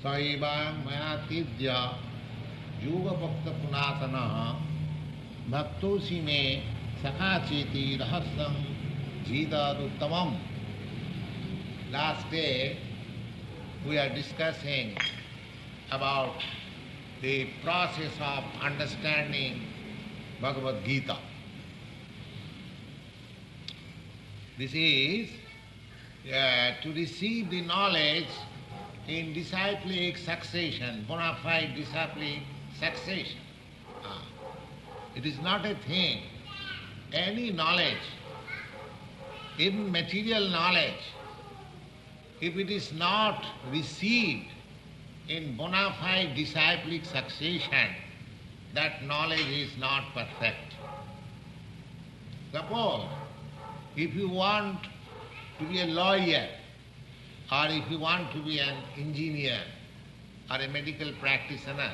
Saivang mayatidya yoga bhakta punatana bhaktosi me sakachiti rahasam jidaduttamam. Last day we are discussing about the process of understanding Bhagavad Gita. This is to receive the knowledge in disciplic succession, bona fide disciplic succession. It is not a thing. Any knowledge, even material knowledge, if it is not received in bona fide disciplic succession, that knowledge is not perfect. Suppose, if you want to be a lawyer, or if you want to be an engineer or a medical practitioner,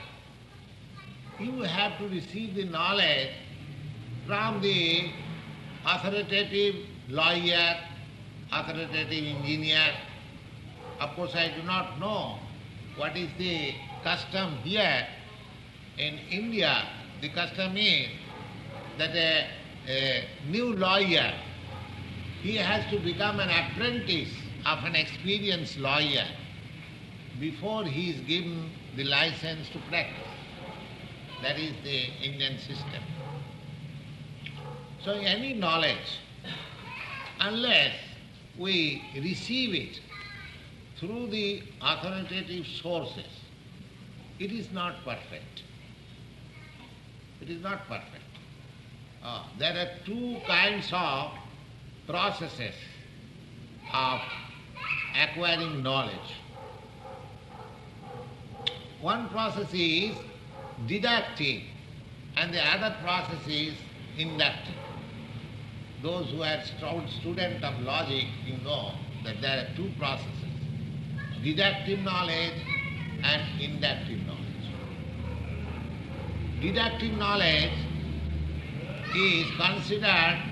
you have to receive the knowledge from the authoritative lawyer, authoritative engineer. Of course, I do not know what is the custom here. In India, the custom is that a new lawyer, he has to become an apprentice of an experienced lawyer before he is given the license to practice. That is the Indian system. So any knowledge, unless we receive it through the authoritative sources, it is not perfect. It is not perfect. There are two kinds of processes of acquiring knowledge. One process is deductive and the other process is inductive. Those who are students of logic, you know that there are two processes, deductive knowledge and inductive knowledge. Deductive knowledge is considered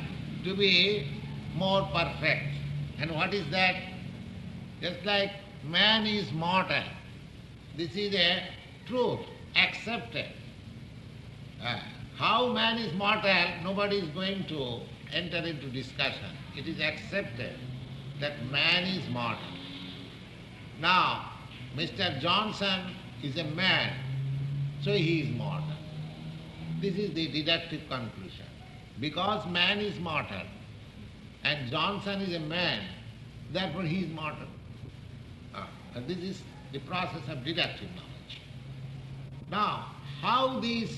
to be more perfect. And what is that? Just like man is mortal. This is a truth, accepted. How man is mortal, nobody is going to enter into discussion. It is accepted that man is mortal. Now, Mr. Johnson is a man, so he is mortal. This is the deductive conclusion. Because man is mortal and Johnson is a man, therefore he is mortal. And this is the process of deductive knowledge. Now, how this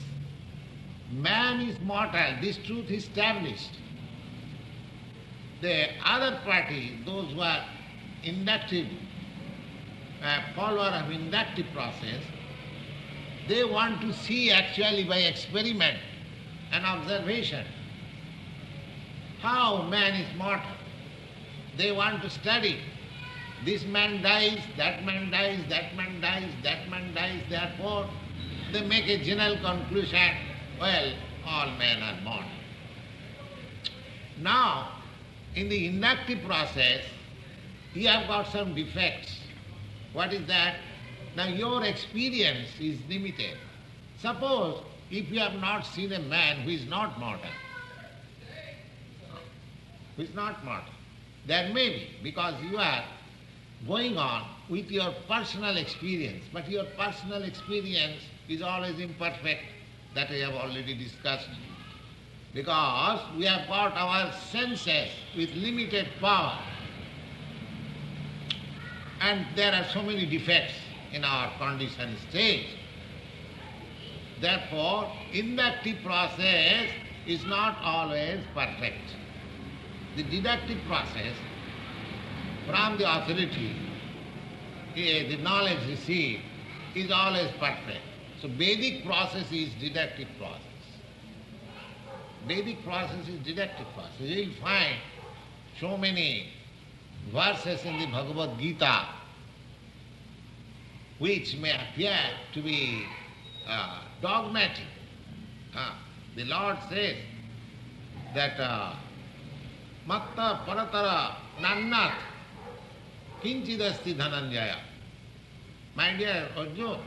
man is mortal, this truth is established. The other party, those who are inductive, follower of inductive process, they want to see actually by experiment and observation how man is mortal. They want to study. This man dies, that man dies, that man dies, that man dies, therefore they make a general conclusion, well, all men are mortal. Now, in the inductive process, you have got some defects. What is that? Now your experience is limited. Suppose if you have not seen a man who is not mortal, there may be, because you are going on with your personal experience, but your personal experience is always imperfect. That we have already discussed. Because we have got our senses with limited power. And there are so many defects in our conditioned state. Therefore, inductive process is not always perfect. The deductive process from the authority, the knowledge received, is always perfect. So Vedic process is deductive process. Vedic process is deductive process. You will find so many verses in the Bhagavad Gita which may appear to be dogmatic. The Lord says that matta paratara nannat kinchidasti dhananjaya. My dear Arjuna,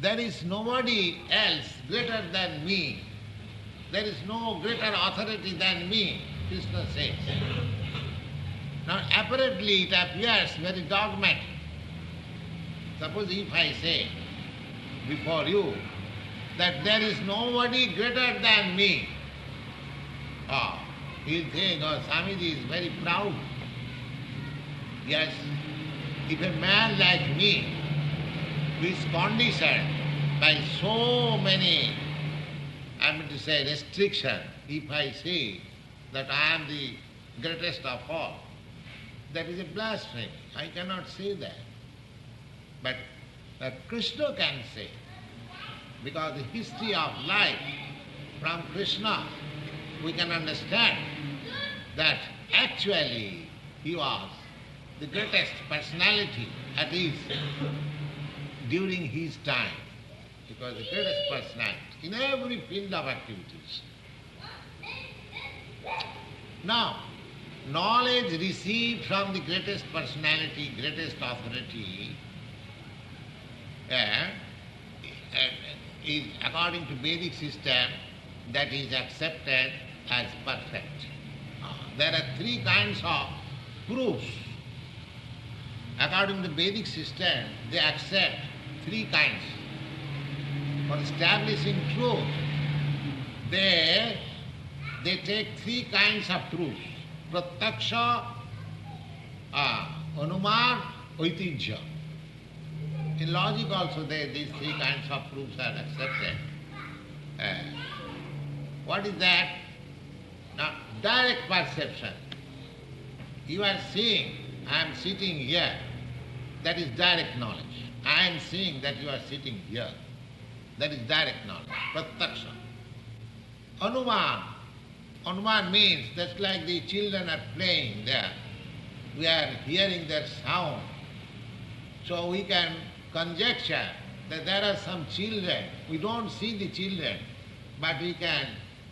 there is nobody else greater than me. There is no greater authority than me, Krishna says. Now apparently it appears very dogmatic. Suppose if I say before you that there is nobody greater than me, you'll think, Swamiji is very proud. Yes, if a man like me who is conditioned by so many, restriction, if I say that I am the greatest of all, that is a blasphemy. I cannot say that. But Krishna can say, because the history of life from Krishna, we can understand that actually he was the greatest personality, at least during his time. Because the greatest personality in every field of activities. Now, knowledge received from the greatest personality, greatest authority, is according to Vedic system, that is accepted as perfect. There are three kinds of proofs. According to Vedic system, they accept three kinds. For establishing truth, they take three kinds of proofs. Pratyaksha, Anuman, Aitijya. In logic also these three kinds of proofs are accepted. What is that? Now, direct perception. You are seeing, I am sitting here. That is direct knowledge. I am seeing that you are sitting here. That is direct knowledge, pratyaksha. Anuman. Anuman means that's like the children are playing there. We are hearing their sound. So we can conjecture that there are some children. We don't see the children, but we can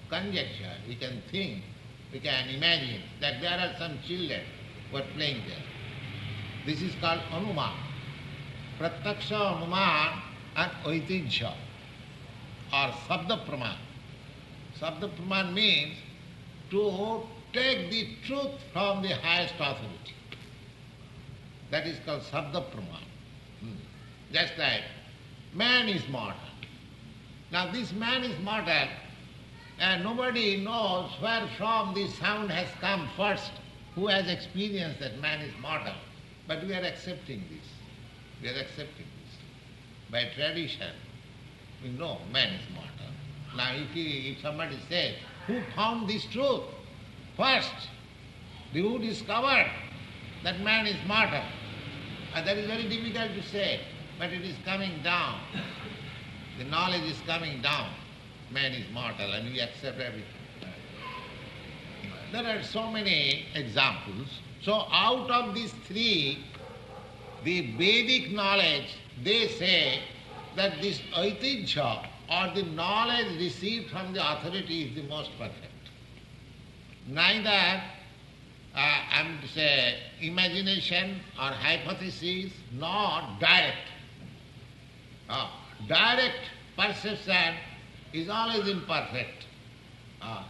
conjecture, we can think, we can imagine that there are some children who are playing there. This is called Anuman. Pratyaksha, Anuman and Aitijya, or Sabda Praman. Sabda Praman means to take the truth from the highest authority. That is called Sabda Praman. Just like man is mortal. Now this man is mortal and nobody knows where from the sound has come first, who has experienced that man is mortal. But we are accepting this. We are accepting this. By tradition, we know man is mortal. Now if somebody says, who found this truth first? Who discovered that man is mortal? That is very difficult to say, but it is coming down. The knowledge is coming down. Man is mortal and we accept everything. There are so many examples. So out of these three, the Vedic knowledge, they say that this Aitijya, or the knowledge received from the authority, is the most perfect. Neither, imagination or hypothesis, nor direct. Direct perception is always imperfect,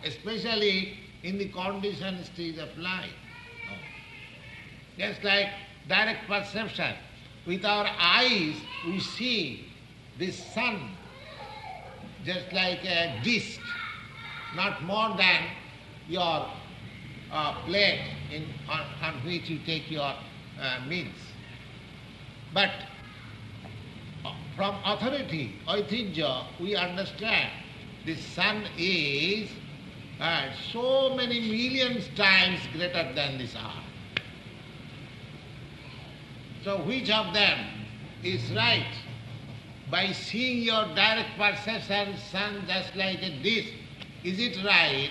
especially in the conditioned stage of life. Just like direct perception, with our eyes we see the sun just like a disc, not more than your plate on which you take your meals. But from authority, Aitijya, we understand the sun is so many millions times greater than this earth. So which of them is right? By seeing your direct perception, sun just like a disc, is it right?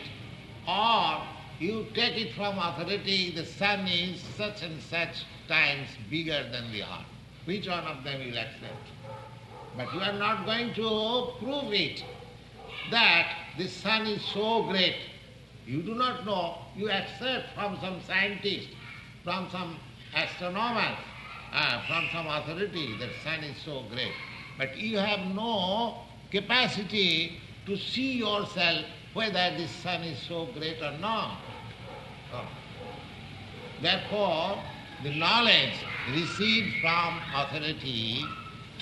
Or you take it from authority, the sun is such and such times bigger than the earth. Which one of them you will accept? But you are not going to prove it, that the sun is so great. You do not know. You accept from some scientist, from some astronomer, from some authority that sun is so great. But you have no capacity to see yourself whether this sun is so great or not. Oh. Therefore, the knowledge received from authority,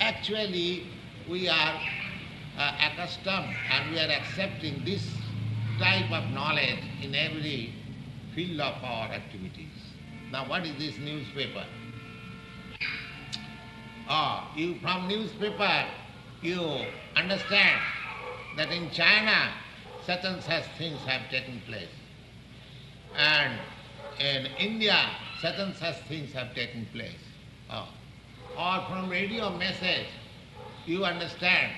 actually we are accustomed and we are accepting this type of knowledge in every field of our activities. Now what is this newspaper? You from newspaper you understand that in China such and such things have taken place. And in India such and such things have taken place. Or from radio message you understand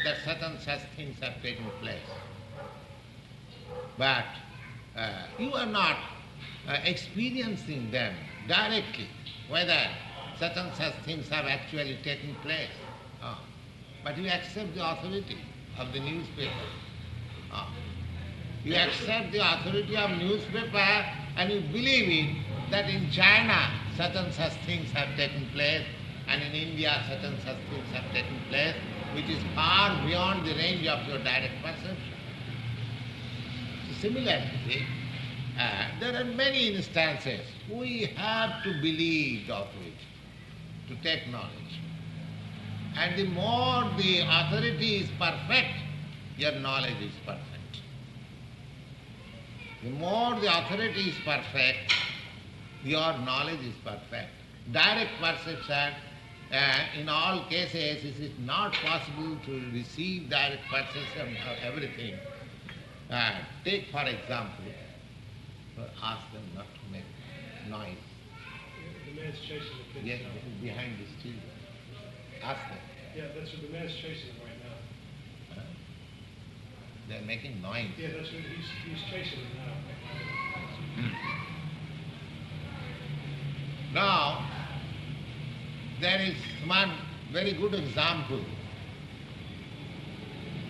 that such and such things have taken place. But you are not experiencing them directly, whether such and such things have actually taken place. But you accept the authority of the newspaper. You accept the authority of newspaper and you believe it that in China such and such things have taken place and in India such and such things have taken place, which is far beyond the range of your direct perception. Similarly, there are many instances we have to believe the authority, to take knowledge. And the more the authority is perfect, your knowledge is perfect. The more the authority is perfect, your knowledge is perfect. Direct perception, in all cases, it is not possible to receive direct perception of everything. Take for example, ask them not to make noise. The man's chasing the kids. Yes, now. behind this tree. Ask them. Yeah, that's what the man's chasing them right now. They're making noise. Yeah, that's what he's chasing them now. Now, there is one very good example.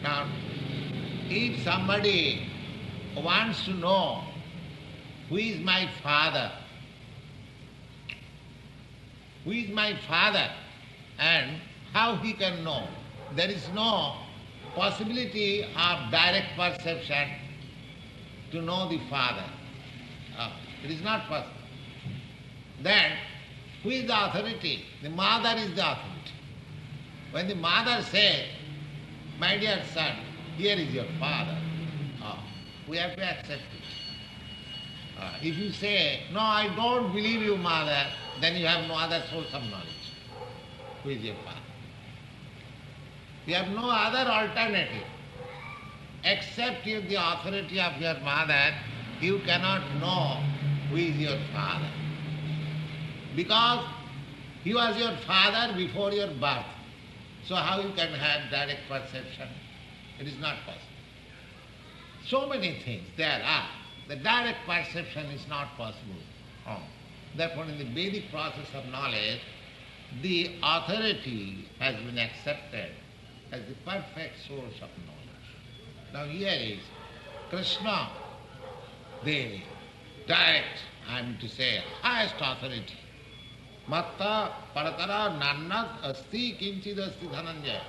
Now, if somebody wants to know who is my father, and how he can know, there is no possibility of direct perception to know the father. It is not possible. Then, who is the authority? The mother is the authority. When the mother says, my dear son, here is your father, we have to accept it. If you say, no, I don't believe you, mother, then you have no other source of knowledge. Who is your father? You have no other alternative. Except with the authority of your mother, you cannot know who is your father. Because he was your father before your birth. So how you can have direct perception? It is not possible. So many things there are. The direct perception is not possible. Therefore, in the Vedic process of knowledge, the authority has been accepted as the perfect source of knowledge. Now here is Krishna, the direct, I am to say, highest authority. Matta paratara nannat asti kinchid asti dhananjaya.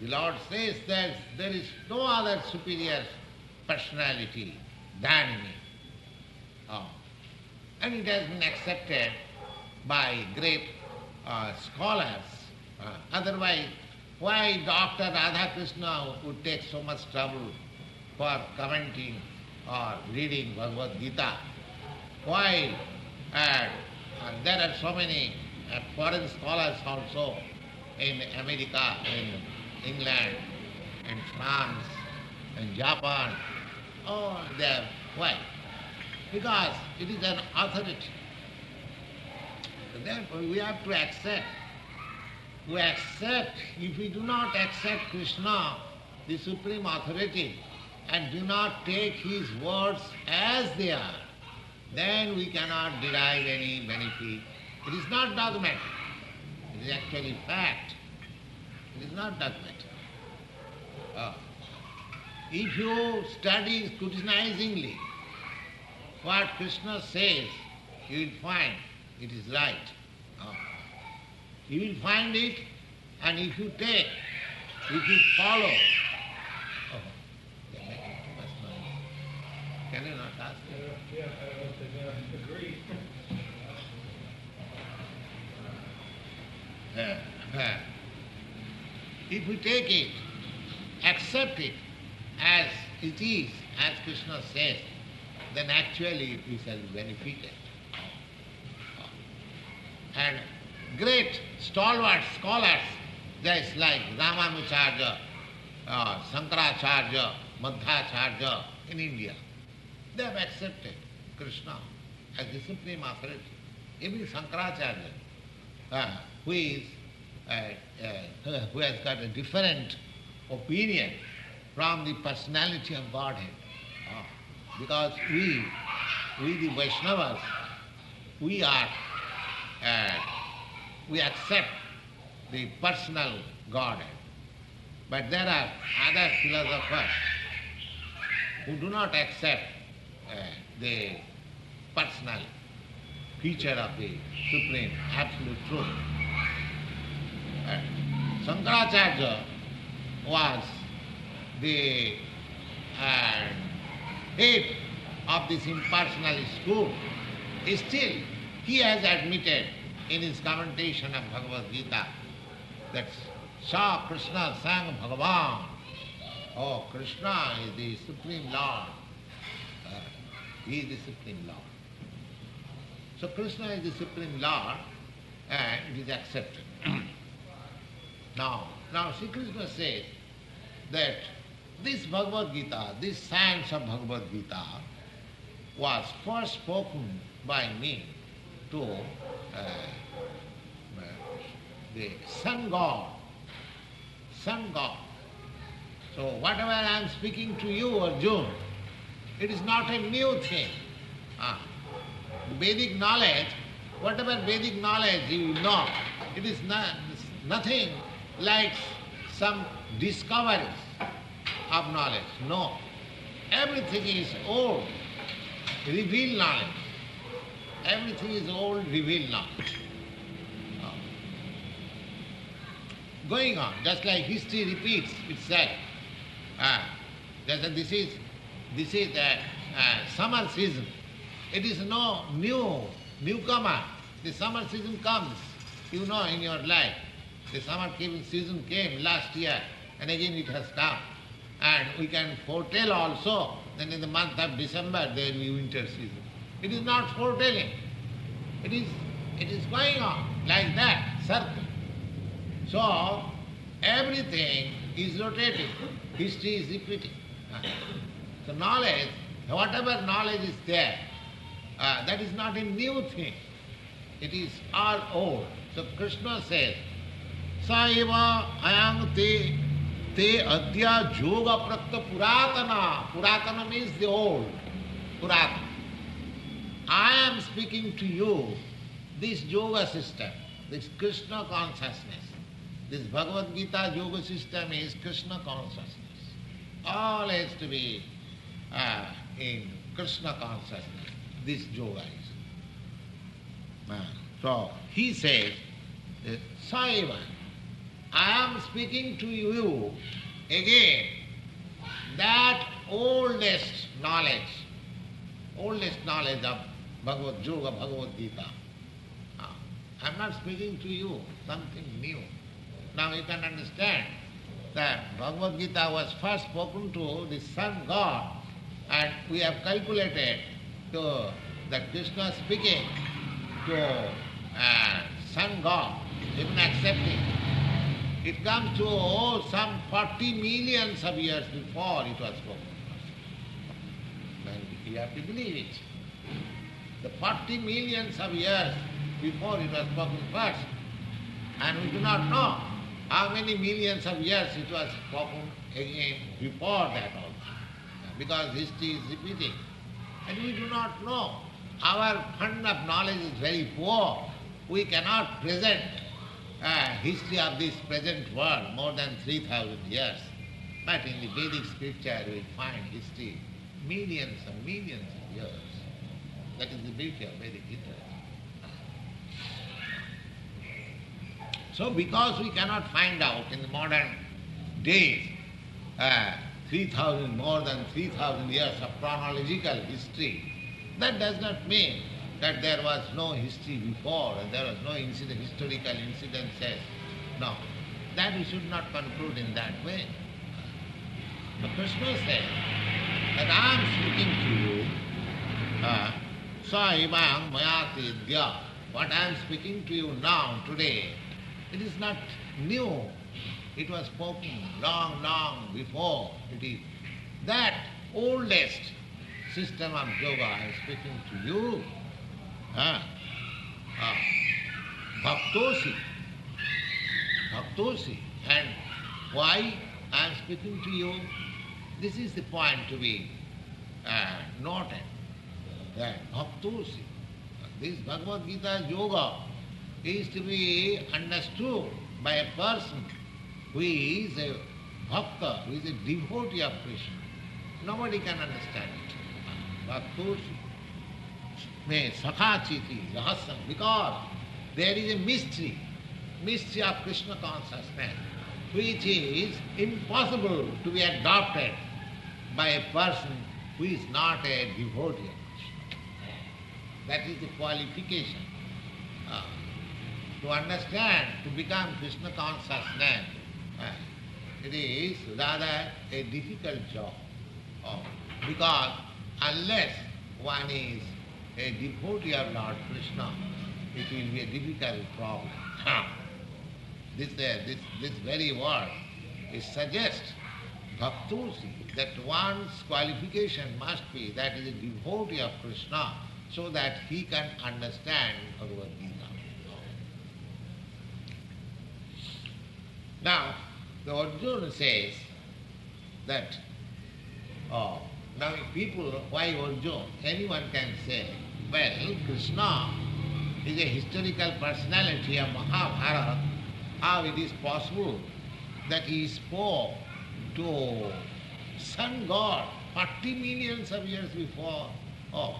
The Lord says that there is no other superior personality than me. And it has been accepted by great scholars. Otherwise, why Dr. Radhakrishna would take so much trouble for commenting or reading Bhagavad Gita? Why? There are so many foreign scholars also in America, in England, in France, in Japan. Why? Because it is an authority. Therefore, we have to accept. If we do not accept Krishna, the supreme authority, and do not take his words as they are, then we cannot derive any benefit. It is not dogmatic. It is actually fact. It is not dogmatic. If you study scrutinizingly what Krishna says, you will find it is right. Oh. You will find it, and if you take, if you follow, oh, they're making too much noise. Can you not ask them? Yeah, I don't know if they agree. If we take it, accept it as it is, as Krishna says, then actually we shall be benefited. And great stalwart scholars, just like Ramanujarya, Sankaracharya, Madhvacharya in India, they have accepted Krishna as the supreme authority. Even Sankaracharya, who has got a different opinion from the personality of Godhead. Because we the Vaishnavas, we accept the personal Godhead. But there are other philosophers who do not accept the personal feature of the Supreme Absolute Truth. Sankaracharya was the head of this impersonal school. Still, he has admitted in his commentation of Bhagavad Gita that Sa Krishna Sang Bhagavan. Oh, Krishna is the Supreme Lord. He is the Supreme Lord. So Krishna is the Supreme Lord and it is accepted. Now Sri Krishna says that this Bhagavad Gita, this science of Bhagavad Gita was first spoken by me to the Sun God. Sun God. So whatever I am speaking to you, Arjuna, it is not a new thing. Vedic knowledge, whatever Vedic knowledge you know, it is nothing like some discoveries of knowledge. No. Everything is old, revealed knowledge. Everything is old, revealed knowledge. Going on, just like history repeats itself. This is summer season. It is no newcomer. The summer season comes, you know, in your life. The summer season came last year, and again it has come. And we can foretell also that in the month of December there will be winter season. It is not foretelling. It is going on like that, circle. So everything is rotating. History is repeating. So knowledge, whatever knowledge is there, that is not a new thing. It is all old. So Krishna says, Sa eva ayang te adya yoga prakta puratana. Puratana means the old. Puratana. I am speaking to you this yoga system, this Krishna consciousness. This Bhagavad Gita yoga system is Krishna consciousness. All has to be in Krishna consciousness. This yoga is. So he says, Saiva, I am speaking to you again that oldest knowledge of Bhagavad Yoga, Bhagavad Gita. I am not speaking to you something new. Now you can understand that Bhagavad Gita was first spoken to the Sun God, and we have calculated to that Krishna speaking to Sun God, even accepting. It comes to some 40 millions of years before it was spoken. And you have to believe it. The 40 millions of years before it was spoken first. And we do not know how many millions of years it was spoken again before that also. Because history is repeating. And we do not know. Our fund of knowledge is very poor. We cannot present history of this present world more than 3,000 years. But in the Vedic scripture we find history millions and millions of years. That is the beauty of Vedic literature. So because we cannot find out in the modern days 3,000, more than 3,000 years of chronological history, that does not mean that there was no history before and there was no historical incidences. No, that we should not conclude in that way. But Krishna says that I am speaking to you, sa imang mayati dya. What I am speaking to you now, today, it is not new. It was spoken long, long before. It is that oldest system of yoga I am speaking to you. Bhaktosi. Bhaktosi. And why I am speaking to you? This is the point to be noted. That Bhaktosi. This Bhagavad Gita yoga is to be understood by a person who is a bhakta, who is a devotee of Krishna. Nobody can understand it. Bhaktosi. May sakhachiti rahasam, because there is a mystery of Krishna consciousness, which is impossible to be adopted by a person who is not a devotee of Krishna. That is the qualification. To understand, to become Krishna consciousness, it is rather a difficult job. Because unless one is a devotee of Lord Krishna, it will be a difficult problem. This very word, it suggests bhaktosi, that one's qualification must be that he is a devotee of Krishna, so that he can understand Bhagavad Gita. Now, the Arjuna says that, now people, why Arjuna? Anyone can say, well, Krishna is a historical personality of Mahabharata. How it is possible that he spoke to sun god 40 millions of years before? Oh,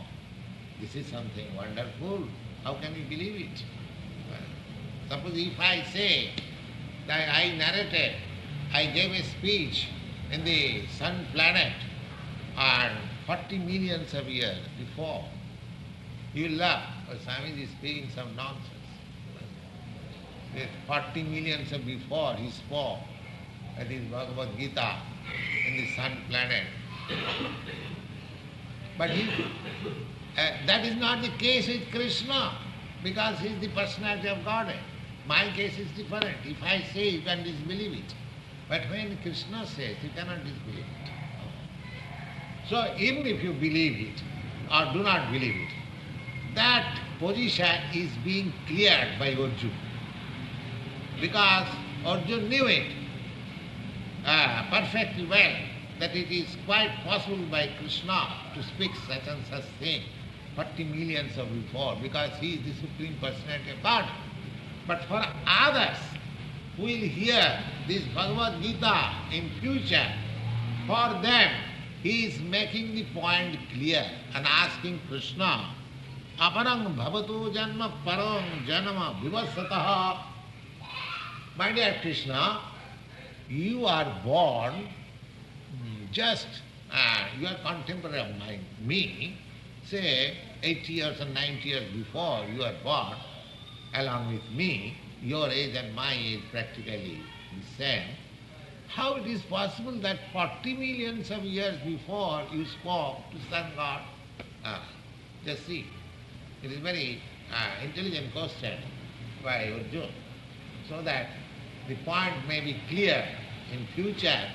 this is something wonderful. How can we believe it? Suppose if I say that I narrated, I gave a speech in the sun planet and 40 millions of years before, you will laugh. Oh, Swamiji is speaking some nonsense. 40 millions of before he spoke, that is Bhagavad Gita, in the sun planet. But that is not the case with Krishna, because he is the personality of Godhead. My case is different. If I say, you can disbelieve it. But when Krishna says, you cannot disbelieve it. So even if you believe it or do not believe it, that position is being cleared by Arjuna. Because Arjuna knew it perfectly well, that it is quite possible by Krishna to speak such and such thing 40 millions of before, because he is the Supreme Personality of God. But for others who will hear this Bhagavad Gita in future, for them he is making the point clear and asking Krishna, aparang bhavato janma parang janma vivasataha. My dear Krishna, you are born just, you are contemporary of me, say 80 years or 90 years before you are born, along with me, your age and my age practically the same. How it is possible that 40 millions of years before you spoke to sun god? Just see, it is very intelligent question by Arjuna, so that the point may be clear in future,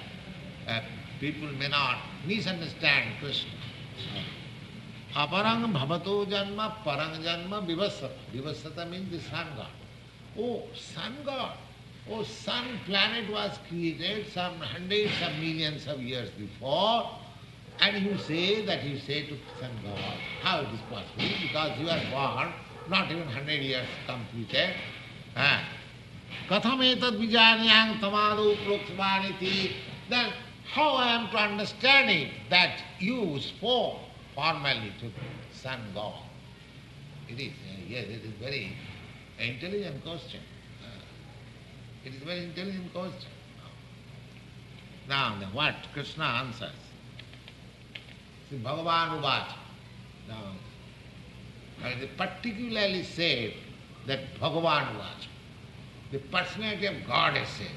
people may not misunderstand Krishna. Aparang bhavato janma parang janma vivasata. Vivasata means the sun god. Oh, sun god. Oh, sun planet was created some hundreds of millions of years before, and you say to sun god. How it is possible? Because you are born not even 100 years completed. Katham etad vijanyang tamadu proksvaniti. Then how I am to understand it that you spoke formally to sun god? It is, yes, it is very intelligent question. But Arjuna says, well, Krishna is a historical personality. He is a bhakta. He is a devotee of Krishna. He is not a person who is born 40 millions of years before. It is a very intelligent question. Now, what Krishna answers? See, Bhagavan Uvacha. Now, it is particularly said that Bhagavan Uvacha, the personality of God says.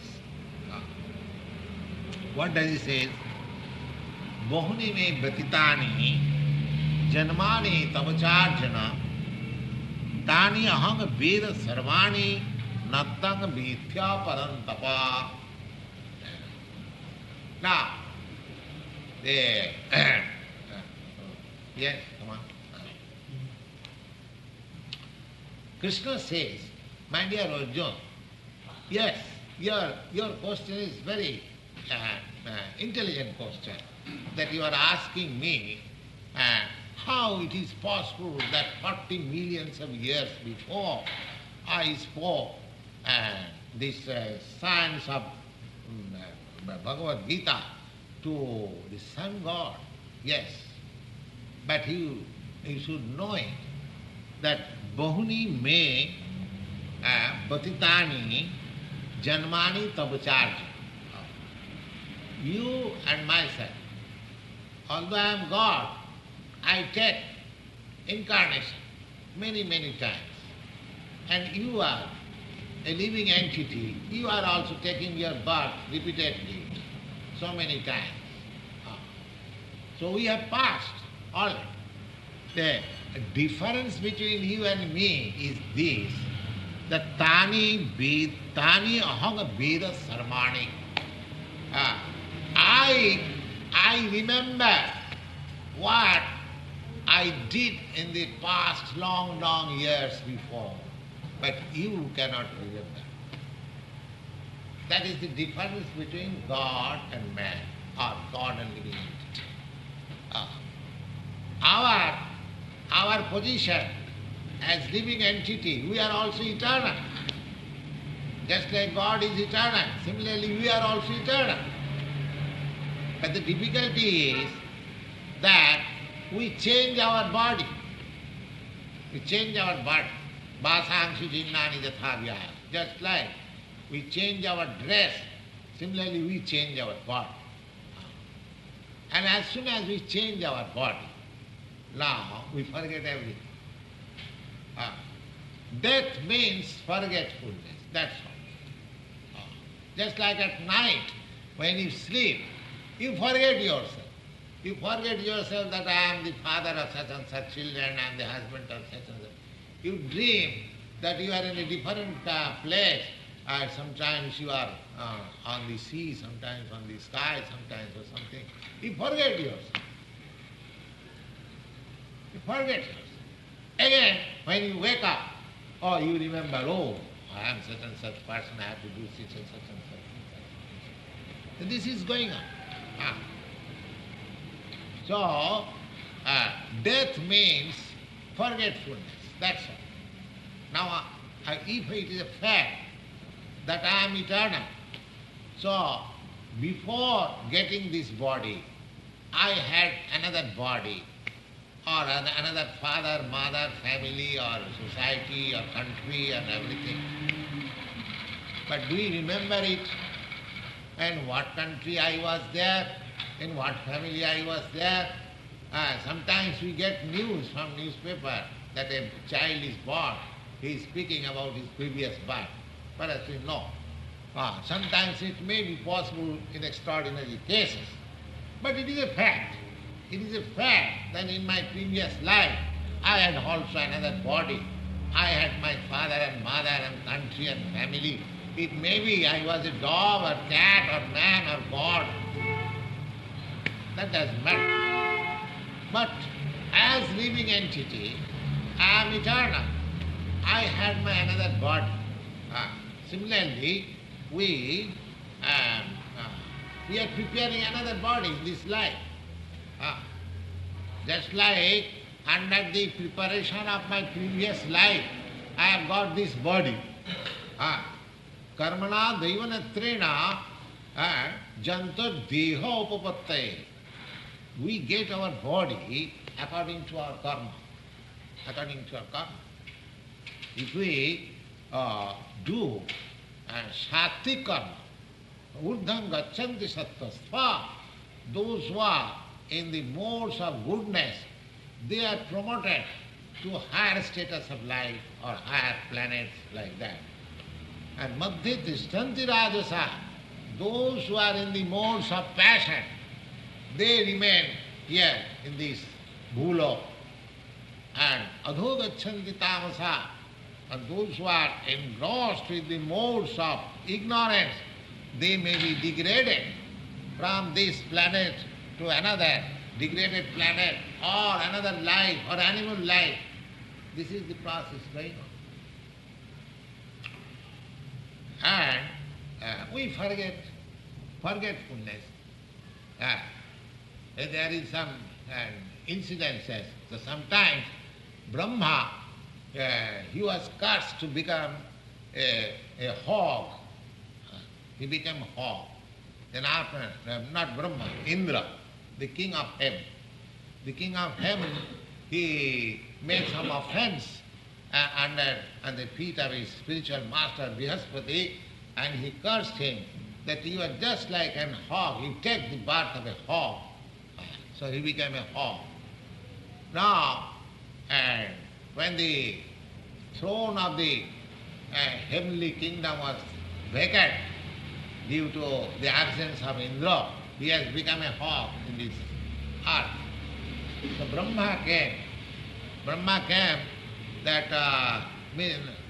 What does he say? Bahuni me bhatitani janmani tavacharjana tani aham veda sarvani nattang vithya parantapa. Now, yes, come on. Krishna says, my dear Arjuna, yes, your question is very intelligent question, that you are asking me how it is possible that 40 millions of years before I spoke this science of Bhagavad Gita to the sun god. Yes, but you should know it, that Bahuni me Patitani Janmani Tabacharja. You and myself, although I am God, I take incarnation many, many times. And you are a living entity. You are also taking your birth repeatedly, so many times. So we have passed already. The difference between you and me is this, that Tani Ahanga Veda Sarmani. I remember what I did in the past long, long years before, but you cannot remember. That is the difference between God and man, or God and living entity. Our position as living entity, we are also eternal. Just like God is eternal, similarly we are also eternal. But the difficulty is that we change our body. We change our body. Vasangshu jinnani jathavyaya. Just like we change our dress, similarly we change our body. And as soon as we change our body, now we forget everything. Death means forgetfulness, that's all. Just like at night, when you sleep, you forget yourself. You forget yourself that I am the father of such and such children, I am the husband of such and such. You dream that you are in a different place. Sometimes you are on the sea, sometimes on the sky, sometimes or something. You forget yourself. You forget yourself. Again, when you wake up, you remember, I am such and such person, I have to do such and such and such. And this is going on. So, death means forgetfulness, that's all. Now, if it is a fact that I am eternal, so before getting this body, I had another body, or another father, mother, family, or society, or country, and everything. But do you remember it? And what country I was there? In what family I was there? Sometimes we get news from newspaper that a child is born. He is speaking about his previous birth. But as we know, sometimes it may be possible in extraordinary cases. But it is a fact. It is a fact that in my previous life, I had also another body. I had my father and mother and country and family. It may be I was a dog or cat or man or God. That doesn't matter. But as living entity, I am eternal. I had my another body. Similarly, we are preparing another body in this life. Just like under the preparation of my previous life, I have got this body. Karmana daivanatrena jantar deha upapattaye. We get our body according to our karma. According to our karma. If we do and sattvic karma. Urdham gacchanti sattvastva. Those who are in the modes of goodness, they are promoted to higher status of life or higher planets like that. And madhya tishtanti rajasa. Those who are in the modes of passion, they remain here in this bhulok. And adho gacchanti tamasa. And those who are engrossed with the modes of ignorance, they may be degraded from this planet to another degraded planet or another life or animal life. This is the process going on. And we forget forgetfulness. There is some incidences. So sometimes Brahma, he was cursed to become a hog. He became a hog. Then after, not Brahma, Indra, the king of heaven. The king of heaven, he made some offense under the feet of his spiritual master Brihaspati, and he cursed him that you are just like an hog. You take the birth of a hog. So he became a hog. Now, and when the throne of the heavenly kingdom was vacant due to the absence of Indra, he has become a hog in this earth. So Brahma came. Brahma came that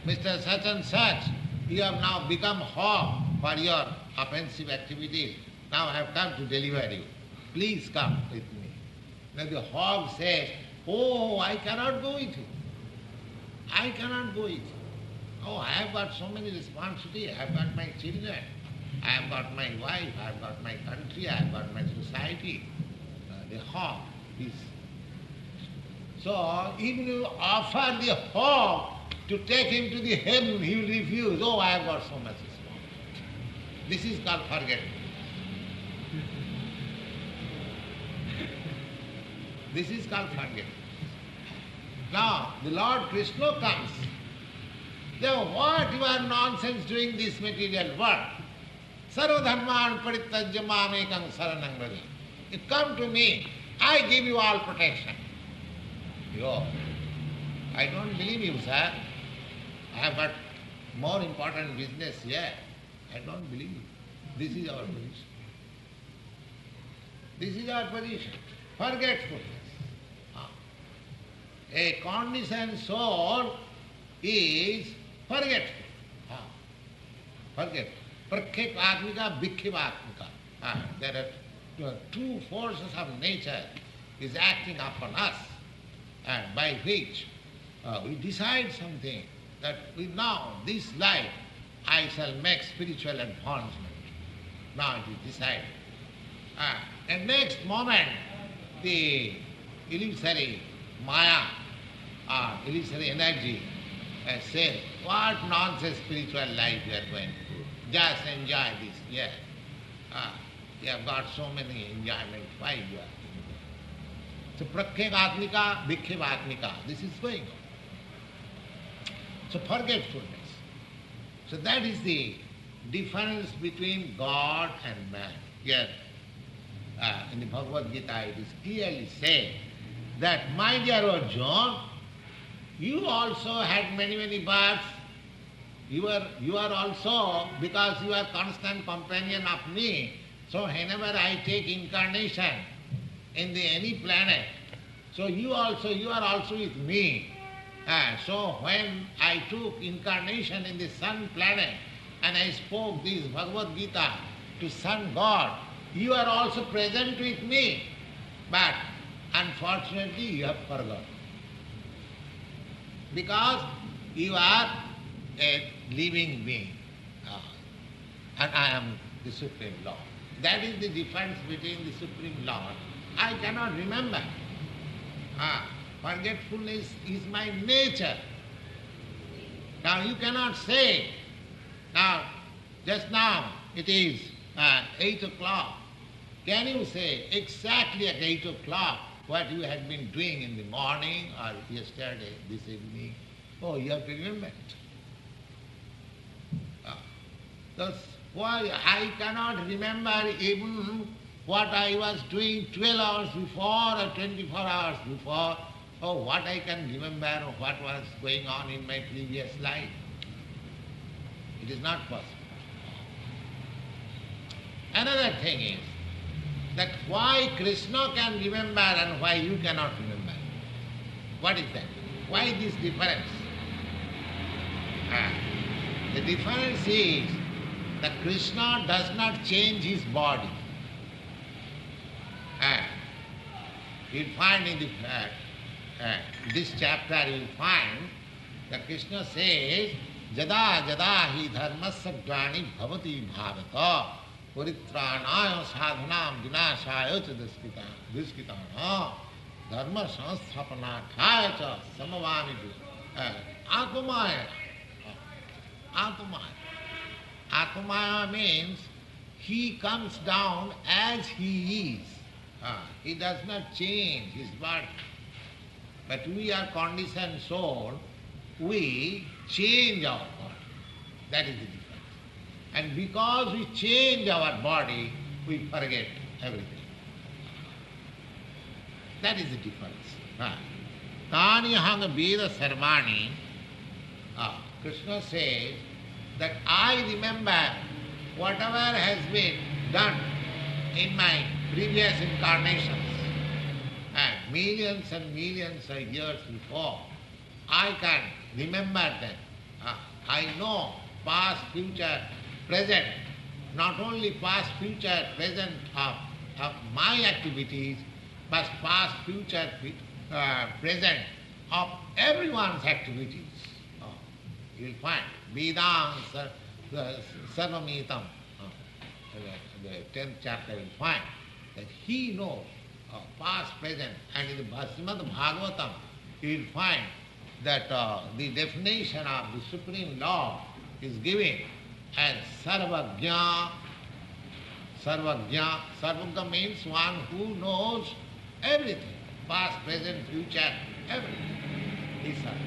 Mr. Such and such, you have now become hog for your offensive activities. Now I have come to deliver you. Please come with me. Now the hog says, oh, I cannot go with you. I cannot go with you. Oh, I have got so many responsibilities. I have got my children. I have got my wife. I have got my country. I have got my society. The hog is. So even you offer the hog to take him to the heaven, he will refuse. Oh, I have got so much responsibility. This is called forgetfulness. This is called forgetfulness. Now, the Lord Krishna comes. Then what you are nonsense doing this material work? Sarva dharman parittajya mamekam saranam vraja. You come to me, I give you all protection. Yo, I don't believe you, sir. I have got more important business here. I don't believe you. This is our position. This is our position. Forgetfulness. A conditioned soul is forgetful. Forgetful. Prakhep atmika, bhikhep atmika. There are two forces of nature is acting upon us, and by which we decide something that now, this life, I shall make spiritual advancement. Now it is decided. And next moment, the illusory Maya, illusory energy says, what nonsense spiritual life you are going to do. Just enjoy this, yes. You have got so many enjoyment, why you are doing that? So prakhep atmika, bhikhep atmika, this is going on. So forgetfulness. So that is the difference between God and man. Yes, in the Bhagavad Gita it is clearly said that, my dear Arjuna, you also had many, many births. You are also, because you are constant companion of me, so whenever I take incarnation in any planet, so you are also with me. So when I took incarnation in the sun planet and I spoke this Bhagavad Gita to sun God, you are also present with me. But unfortunately you have forgotten. Because you are a living being. And I am the Supreme Lord. That is the difference between the Supreme Lord. I cannot remember. Forgetfulness is my nature. Now you cannot say, now, just now it is 8 o'clock. Can you say exactly at 8 o'clock what you had been doing in the morning or yesterday, this evening? Oh, you have to remember it. Thus, why I cannot remember even what I was doing 12 hours before or 24 hours before, or what I can remember what was going on in my previous life. It is not possible. Another thing is that why Krishna can remember and why you cannot remember. What is that? Why this difference? The difference is that Krishna does not change his body. You'll find in this chapter, you'll find that Krishna says, Jada jada hi dharmasya glani bhavati bhavata paritrānāya sadhanam vināṣāya ca duskitana dharma samsthapanāthāya ca samavāmitu atmāya. Atmāya. Atmāya means he comes down as he is. He does not change his body. But we are conditioned soul, we change our body. That is the difference. And because we change our body, we forget everything. That is the difference. Tani hanga veda sarvani. Krishna says that I remember whatever has been done in my previous incarnations and millions of years before. I can remember them. I know past, future, present, not only past, future, present of my activities, but past, future, present of everyone's activities. You will find Vedam Sarvamitam, the 10th chapter, you will find that he knows past, present, and in the Srimad Bhagavatam, you will find that the definition of the Supreme Lord is given as Sarvajna. Sarvajna. Sarvajna means one who knows everything, past, present, future, everything.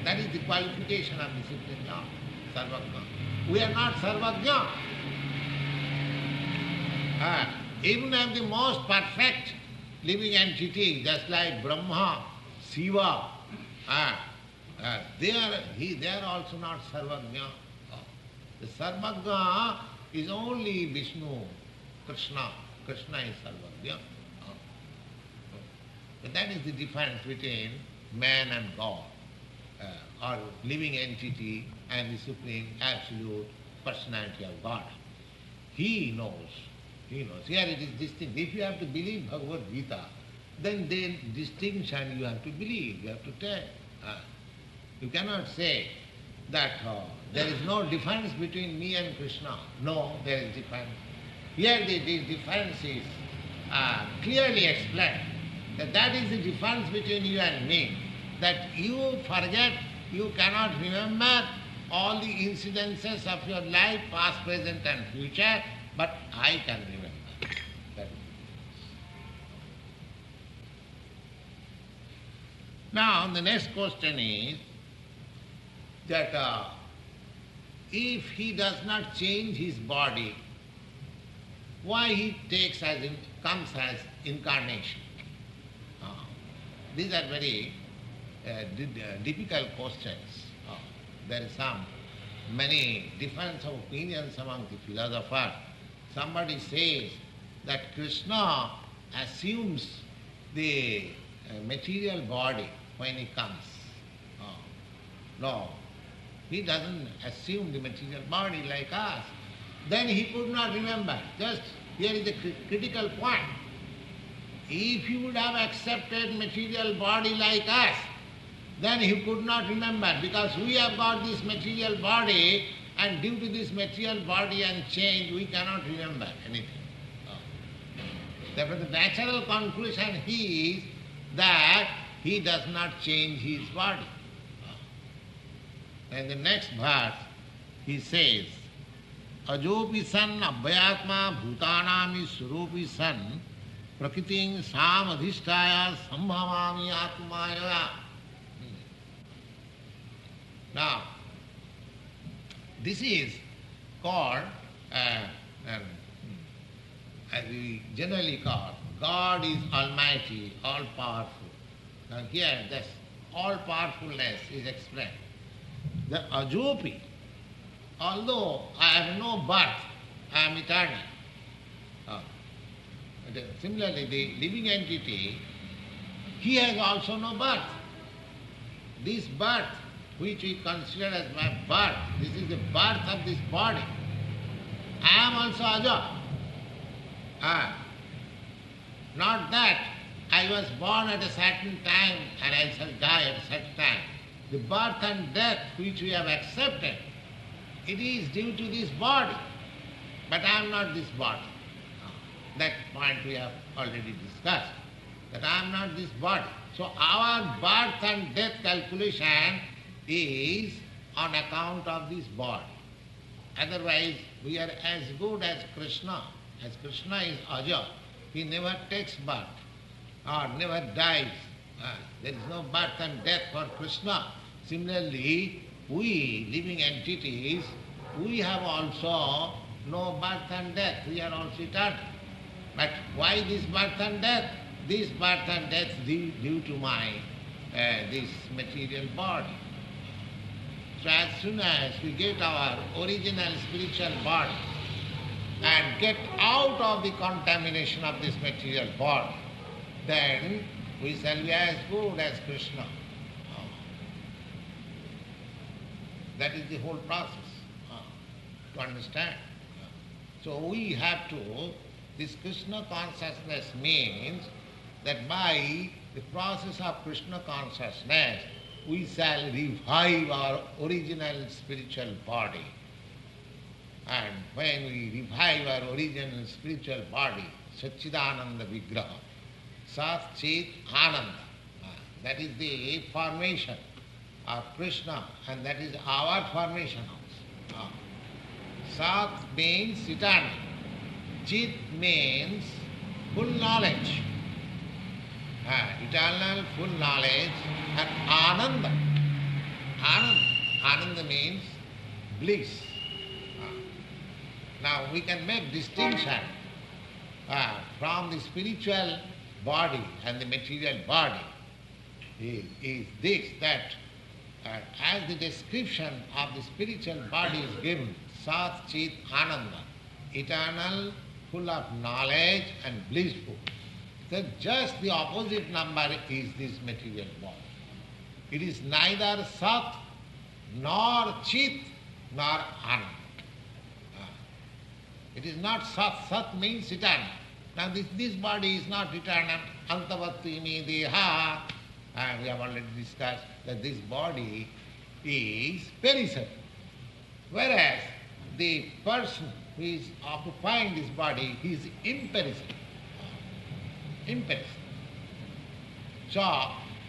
That is the qualification of the Supreme Lord, Sarvajna. We are not Sarvajna. Even of the most perfect living entity, just like Brahma, Shiva, they are also not Sarvajna. The Sarvajna is only Vishnu, Krishna. Krishna is Sarvajna. But that is the difference between man and God, or living entity and the Supreme Absolute Personality of God. He knows. He knows. Here it is distinct. If you have to believe Bhagavad Gita, then the distinction you have to believe, you have to tell. You cannot say that there is no difference between me and Krishna. No, there is difference. Here the difference is clearly explained. That is the difference between you and me. That you forget, you cannot remember all the incidences of your life, past, present and future, but I can remember. That is. Now the next question is that if he does not change his body, why he comes as incarnation? These are very difficult questions. There is many difference of opinions among the philosophers. Somebody says that Krishna assumes the material body when he comes. No, he doesn't assume the material body like us. Then he could not remember. Just here is the critical point. If he would have accepted material body like us, then he could not remember, because we have got this material body, and due to this material body and change, we cannot remember anything. Therefore the natural conclusion is that he does not change his body. And the next verse, he says, Ajopi san abhyatma bhutanami surupi san prakriting samadhishtaya sambhavami atmaya. Now, this is called and as we generally call, God is almighty, all-powerful. Now here, this all-powerfulness is explained. The ajopi, although I have no birth, I am eternal. Similarly, the living entity, he has also no birth. This birth, which we consider as my birth, this is the birth of this body. I am also aja. Not that I was born at a certain time and I shall die at a certain time. The birth and death which we have accepted, it is due to this body. But I am not this body. That point we have already discussed, that I am not this body. So our birth and death calculation is on account of this body. Otherwise, we are as good as Krishna. As Krishna is aja, he never takes birth or never dies. There is no birth and death for Krishna. Similarly, we living entities, we have also no birth and death. We are also eternal. But why this birth and death? This birth and death due to my this material body. So as soon as we get our original spiritual body and get out of the contamination of this material body, then we shall be as good as Krishna. That is the whole process to understand. So we have to, this Krishna consciousness means that by the process of Krishna consciousness, we shall revive our original spiritual body. And when we revive our original spiritual body, Satchidananda Vigraha, Sat Chit Ananda, that is the formation of Krishna, and that is our formation also. Sat means eternal, Chit means full knowledge. Eternal, full knowledge, and Ananda. Ananda means bliss. Now we can make distinction from the spiritual body and the material body is this, that as the description of the spiritual body is given, Sat Chit Ananda, eternal, full of knowledge and blissful. So just the opposite number is this material body. It is neither Sat nor Chit nor Ananda. It is not Sat. Sat means eternal. Now this body is not eternal. Antavatimi deha. We have already discussed that this body is perishable. Whereas the person who is occupying this body, he is imperishable. Imperishable. So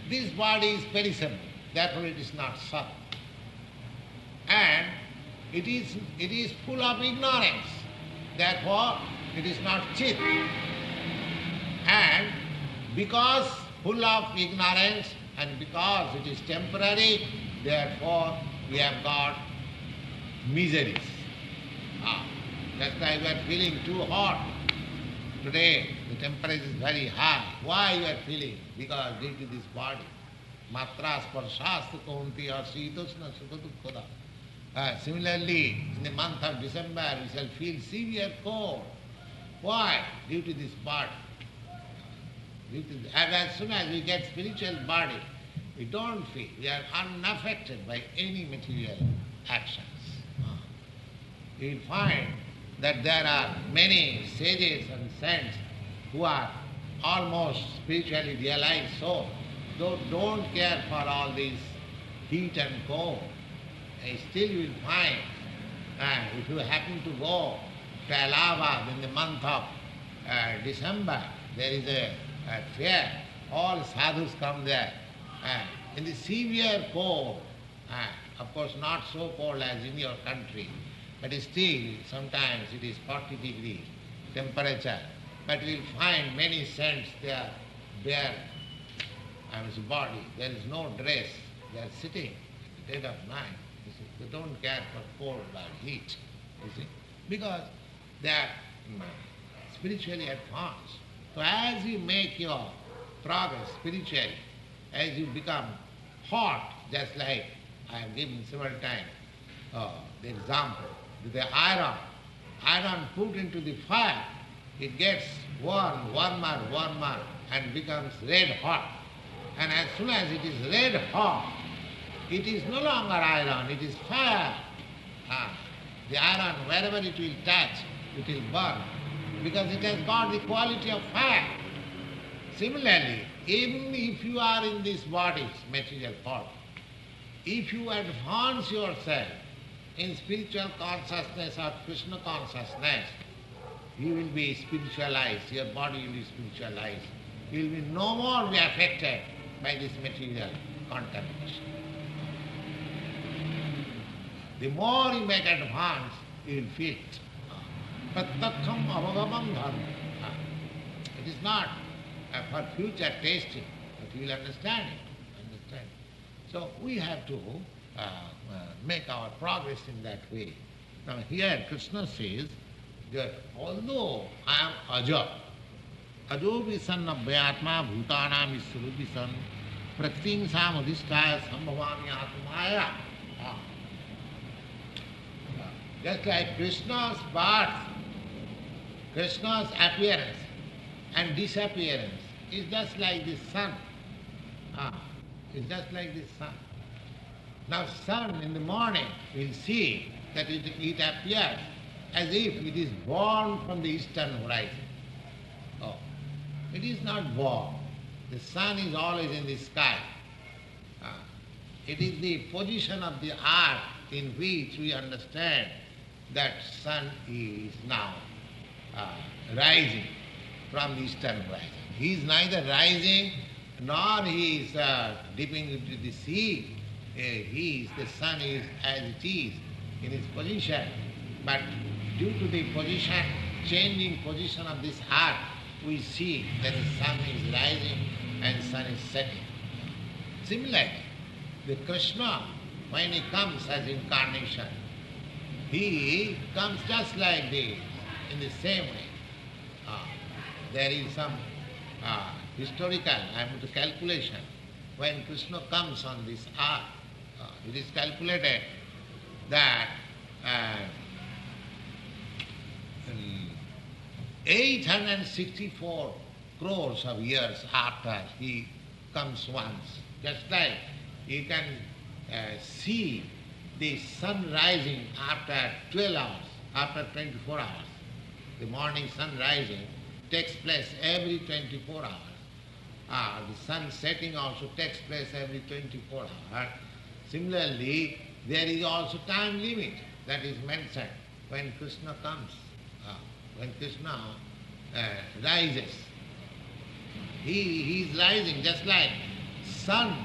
this body is perishable, therefore it is not Sat. And it is full of ignorance, therefore it is not Chit. And because full of ignorance and because it is temporary, therefore we have got miseries. That's why we are feeling too hot. Today the temperature is very high. Why you are feeling? Because due to this body. Matra sparshastha kaunti asitosna sukha. Similarly, in the month of December we shall feel severe cold. Why? Due to this body. As soon as we get spiritual body, we don't feel. We are unaffected by any material actions. You will find that there are many sages and saints who are almost spiritually realized souls, though don't care for all this heat and cold. And still you will find, if you happen to go to Allahabad in the month of December, there is a fair. All sadhus come there. In the severe cold, of course not so cold as in your country, but still sometimes it is 40 degrees temperature. But you will find many saints, they are bare body, there is no dress, they are sitting at the dead of night. They don't care for cold or heat. You see? because they are spiritually advanced. So as you make your progress spiritually, as you become hot, just like I have given several times the example, with the iron put into the fire, it gets warmer, and becomes red hot. And as soon as it is red hot, it is no longer iron, it is fire. The iron, wherever it will touch, it will burn, because it has got the quality of fire. Similarly, even if you are in this body, material body, if you advance yourself in spiritual consciousness or Krishna consciousness, you will be spiritualized, your body will be spiritualized. You will be no more be affected by this material contamination. The more you make advance, you will feel it. Prattakham avagamam dharma. It is not for future tasting, but you will understand it. So we have to make our progress in that way. Now here Krishna says that although I am aja, ajo visan abhyatma bhutanam isru visan prakting sam adhisthaya sambhavami atmaya. Just like Krishna's birth, Krishna's appearance and disappearance is just like the sun. It's just like the sun. Now sun in the morning, we'll see that it appears as if it is born from the eastern horizon. Oh, it is not born. The sun is always in the sky. It is the position of the earth in which we understand that sun is now rising from the eastern horizon. He is neither rising nor he is dipping into the sea. The sun is as it is in its position. But due to the position, changing position of this earth, we see that the sun is rising and sun is setting. Similarly, the Krishna, when he comes as incarnation, he comes just like this, in the same way. There is some historical, I mean, calculation. When Krishna comes on this earth, it is calculated that 864 crores of years after he comes once. Just like you can see the sun rising after 12 hours, after 24 hours. The morning sun rising takes place every 24 hours. The sun setting also takes place every 24 hours. Similarly, there is also time limit that is mentioned when Krishna comes. When Krishna rises, he is rising just like sunset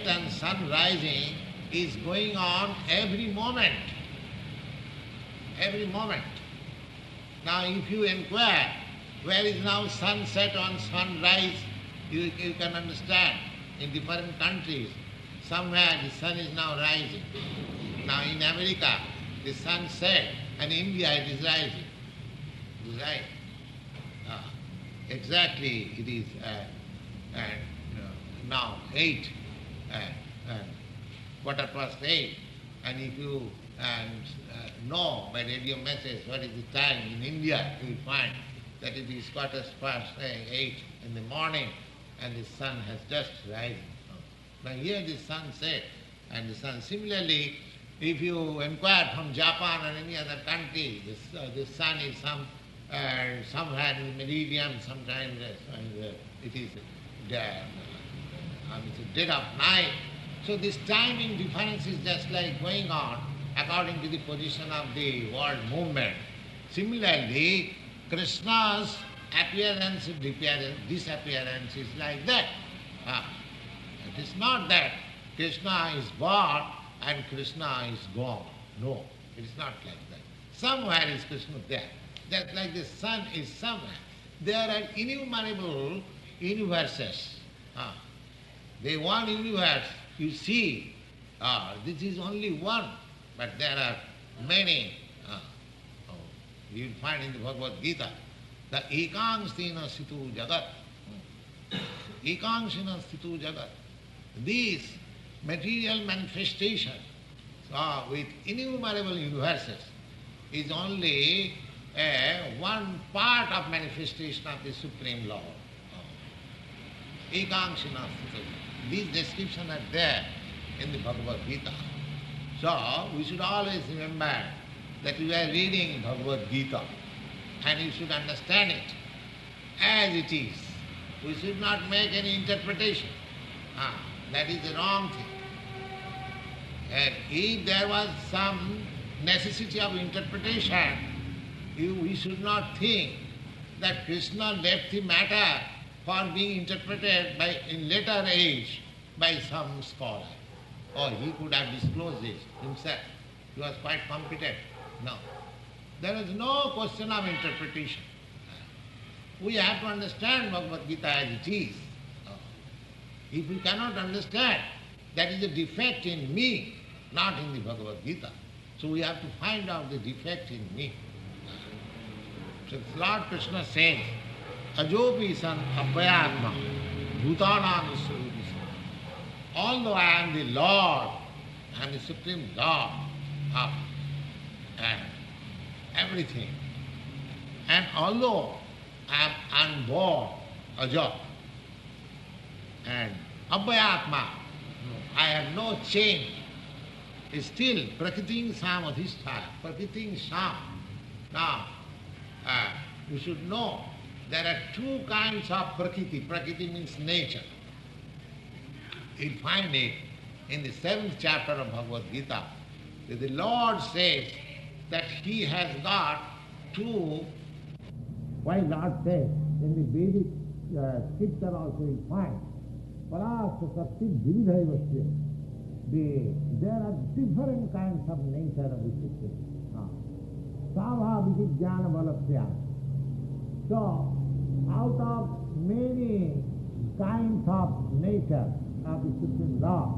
and sun rising is going on every moment. Every moment. Now if you inquire where is now sunset or sunrise, you can understand in different countries, somewhere the sun is now rising. Now in America, the sun set, and in India it is rising. It is right. Exactly, it is now 8, quarter past 8, and if you know by radio message what is the time in India, you will find that it is quarter past 8 in the morning, and the sun has just risen. Now here the sun set, and the sun. Similarly, if you inquire from Japan or any other country, the sun is somewhere in the meridian, sometimes it is dead of night. So this timing difference is just like going on according to the position of the world movement. Similarly, Krishna's appearance, disappearance is like that. It is not that Krishna is born and Krishna is gone. No, it is not like that. Somewhere is Krishna there. Just like the sun is somewhere. There are innumerable universes. The one universe you see, this is only one, but there are many You will find in the Bhagavad Gita, the ekangsthena situ jagat. Ekangsthena situ jagat. These material manifestations with innumerable universes is only one part of manifestation of the Supreme Lord. Ekangsthena situ. These descriptions are there in the Bhagavad Gita. So we should always remember that we are reading Bhagavad Gita and you should understand it as it is. We should not make any interpretation. That is the wrong thing. And if there was some necessity of interpretation, we should not think that Krishna left the matter for being interpreted in later age by some scholar. Or he could have disclosed this himself. He was quite competent. No. There is no question of interpretation. We have to understand Bhagavad Gita as it is. If we cannot understand, that is a defect in me, not in the Bhagavad Gita. So we have to find out the defect in me. So Lord Krishna says, Ajopi san abhayatma bhutanam swarupi san. Although I am the Lord, I am the Supreme Lord of everything, and although I am unborn, aja, and abhayatma, I have no change, still prakriting samadhisthaya, prakriting sam. Now, you should know there are two kinds of prakriti. Prakriti means nature. You'll find it in the 7th chapter of Bhagavad Gita, that the Lord says that He has got two. Why Lord says in the Vedic scripture also you find, Parasya Sakti Vividhaivasya. There are different kinds of nature of the system. Svabhavika jnana balasya. So, out of many kinds of nature of the Supreme Lord,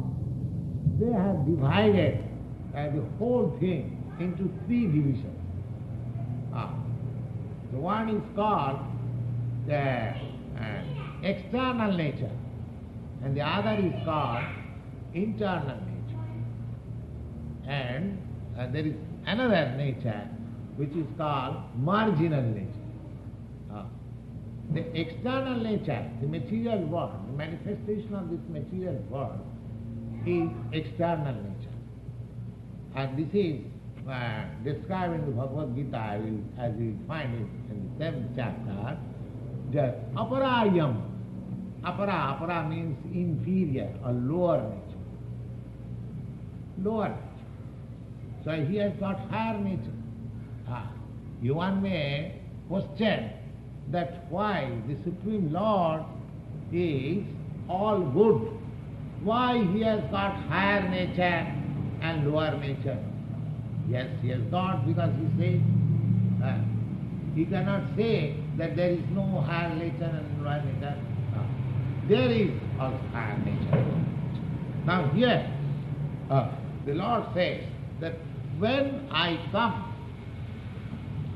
they have divided the whole thing into 3 divisions. The one is called the external nature, and the other is called internal nature. And there is another nature which is called marginal nature. The external nature, the material world, the manifestation of this material world is external nature. And this is described in the Bhagavad Gita, as you find it in the 7th chapter, that aparayam. Apara means inferior or lower nature. Lower nature. So he has got higher nature. One may question that why the Supreme Lord is all good, why he has got higher nature and lower nature. Yes, he has got, because he says, he cannot say that there is no higher nature and lower nature. There is also higher nature. Now here, the Lord says that when I come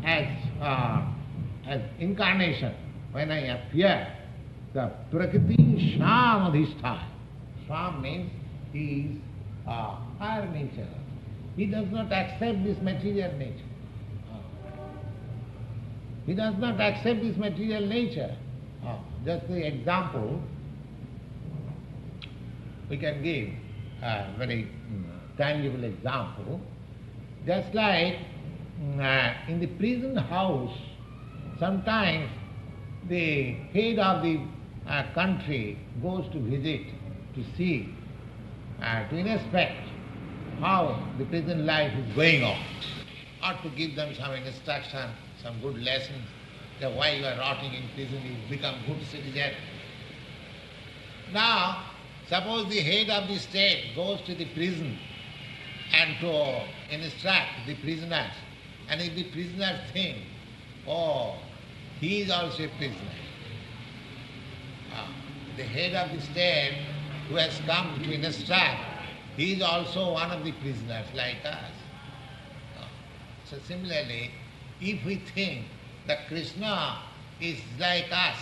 as incarnation, when I appear, the prakriti samadhisthaya. Sam means he is higher nature. He does not accept this material nature. He does not accept this material nature. Just the example we can give a very tangible example. Just like in the prison house, sometimes the head of the country goes to visit, to see, to inspect how the prison life is going on, or to give them some instruction, some good lessons, that why you are rotting in prison, you become good citizen. Now, suppose the head of the state goes to the prison and to instruct the prisoners, and if the prisoners think, oh, he is also a prisoner. The head of the state who has come to instruct, he is also one of the prisoners like us. So similarly, if we think that Krishna is like us,